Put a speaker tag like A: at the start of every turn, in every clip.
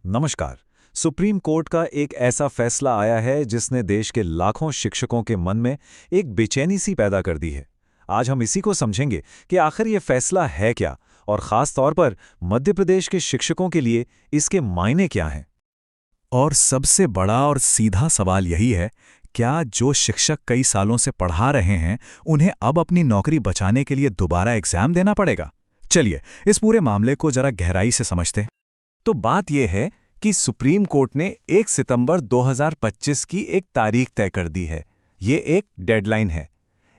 A: नमस्कार। Supreme court का एक ऐसा फैसला आया है जिसने देश के लाखों शिक्षकों के मन में एक बेचैनी सी पैदा कर दी है। आज हम इसी को समझेंगे कि आखिर ये फैसला है क्या और ख़ास तौर पर मध्य प्रदेश के शिक्षकों के लिए इसके मायने क्या हैं।
B: और सबसे बड़ा और सीधा सवाल यही है, क्या जो शिक्षक कई सालों से पढ़ा रहे हैं उन्हें अब अपनी नौकरी बचाने के लिए दोबारा एग्जाम देना पड़ेगा? चलिए इस पूरे मामले को जरा गहराई से समझते हैं।
A: तो बात यह है कि सुप्रीम कोर्ट ने 1 सितंबर 2025 की एक तारीख तय कर दी है। ये एक डेडलाइन है।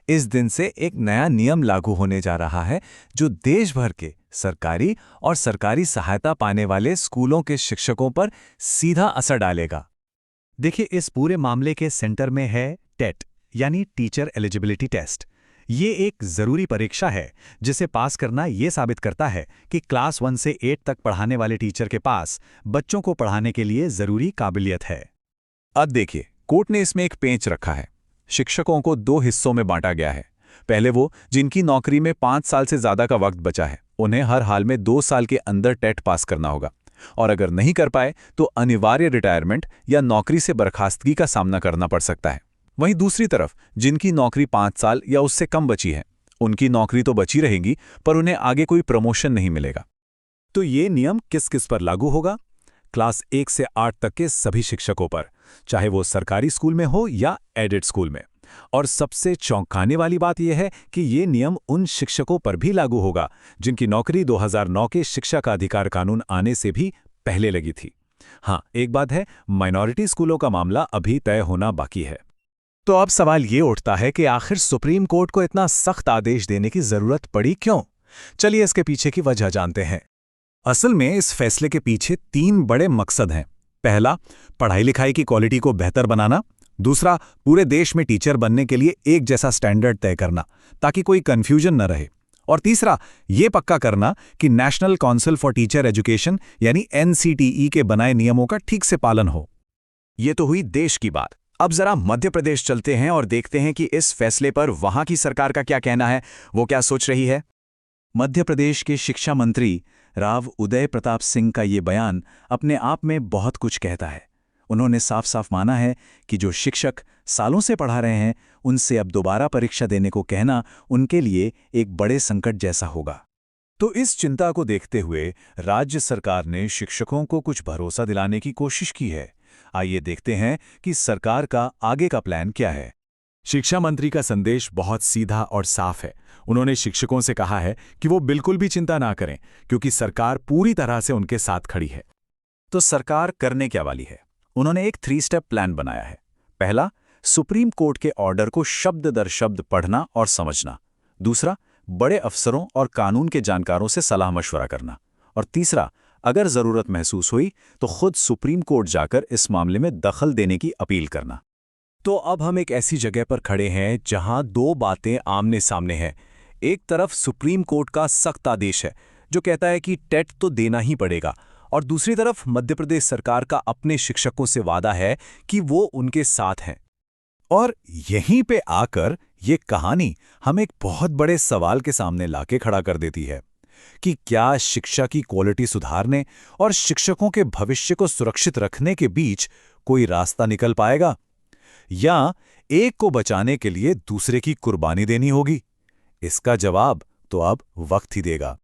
A: इस दिन से एक नया नियम लागू होने जा रहा है जो देश भर के सरकारी और सरकारी सहायता पाने वाले स्कूलों के शिक्षकों पर सीधा असर डालेगा।
B: देखिए, इस पूरे मामले के सेंटर में है टेट यानी टीचर एलिजिबिलिटी टेस्ट। ये एक जरूरी परीक्षा है जिसे पास करना ये साबित करता है कि क्लास 1 से 8 तक पढ़ाने वाले टीचर के पास बच्चों को पढ़ाने के लिए जरूरी काबिलियत है।
A: अब देखिए, कोर्ट ने इसमें एक पेंच रखा है। शिक्षकों को 2 हिस्सों में बांटा गया है। पहले वो जिनकी नौकरी में 5 साल से ज्यादा का वक्त बचा है, उन्हें हर हाल में 2 साल के अंदर टेट पास करना होगा, और अगर नहीं कर पाए तो अनिवार्य रिटायरमेंट या नौकरी से बर्खास्तगी का सामना करना पड़ सकता है। वहीं दूसरी तरफ जिनकी नौकरी 5 साल या उससे कम बची है, उनकी नौकरी तो बची रहेगी पर उन्हें आगे कोई प्रमोशन नहीं मिलेगा।
B: तो ये नियम किस किस पर लागू होगा? क्लास 1 से 8 तक के सभी शिक्षकों पर, चाहे वो सरकारी स्कूल में हो या एडेड स्कूल में। और सबसे चौंकाने वाली बात यह है कि ये नियम उन शिक्षकों पर भी लागू होगा जिनकी नौकरी 2009 के शिक्षा का अधिकार कानून आने से भी पहले लगी थी। हाँ, एक बात है, माइनॉरिटी स्कूलों का मामला अभी तय होना बाकी है। तो अब सवाल ये उठता है कि आखिर सुप्रीम कोर्ट को इतना सख्त आदेश देने की जरूरत पड़ी क्यों? चलिए इसके पीछे की वजह जानते हैं। असल में इस फैसले के पीछे 3 बड़े मकसद हैं। पहला, पढ़ाई लिखाई की क्वालिटी को बेहतर बनाना। दूसरा, पूरे देश में टीचर बनने के लिए एक जैसा स्टैंडर्ड तय करना ताकि कोई कंफ्यूजन न रहे। और तीसरा, ये पक्का करना कि national council for teacher education यानी NCTE के बनाए नियमों का ठीक से पालन हो।
A: ये तो हुई देश की बात। अब जरा मध्य प्रदेश चलते हैं और देखते हैं कि इस फैसले पर वहां की सरकार का क्या कहना है, वो क्या सोच रही है।
B: मध्य प्रदेश के शिक्षा मंत्री राव उदय प्रताप सिंह का ये बयान अपने आप में बहुत कुछ कहता है। उन्होंने साफ साफ माना है कि जो शिक्षक सालों से पढ़ा रहे हैं उनसे अब दोबारा परीक्षा देने को कहना उनके लिए एक बड़े संकट जैसा होगा।
A: तो इस चिंता को देखते हुए राज्य सरकार ने शिक्षकों को कुछ भरोसा दिलाने की कोशिश की है। आइए देखते हैं कि सरकार का आगे का प्लान क्या है।
B: शिक्षा मंत्री का संदेश बहुत सीधा और साफ है। उन्होंने शिक्षकों से कहा है कि वो बिल्कुल भी चिंता ना करें क्योंकि सरकार पूरी तरह से उनके साथ खड़ी है।
A: तो सरकार करने क्या वाली है? उन्होंने एक 3 स्टेप प्लान बनाया है। पहला, सुप्रीम कोर्ट के ऑर्डर को शब्द दर शब्द पढ़ना और समझना। दूसरा, बड़े अफसरों और कानून के जानकारों से सलाह मशवरा करना। और तीसरा, अगर जरूरत महसूस हुई तो खुद सुप्रीम कोर्ट जाकर इस मामले में दखल देने की अपील करना।
B: तो अब हम एक ऐसी जगह पर खड़े हैं जहां 2 बातें आमने सामने हैं। एक तरफ सुप्रीम कोर्ट का सख्त आदेश है जो कहता है कि टेट तो देना ही पड़ेगा, और दूसरी तरफ मध्य प्रदेश सरकार का अपने शिक्षकों से वादा है कि वो उनके साथ हैं। और यहीं पे आकर ये कहानी हम एक बहुत बड़े सवाल के सामने लाके खड़ा कर देती है कि क्या शिक्षा की क्वालिटी सुधारने और शिक्षकों के भविष्य को सुरक्षित रखने के बीच कोई रास्ता निकल पाएगा, या एक को बचाने के लिए दूसरे की कुर्बानी देनी होगी? इसका जवाब तो अब वक्त ही देगा।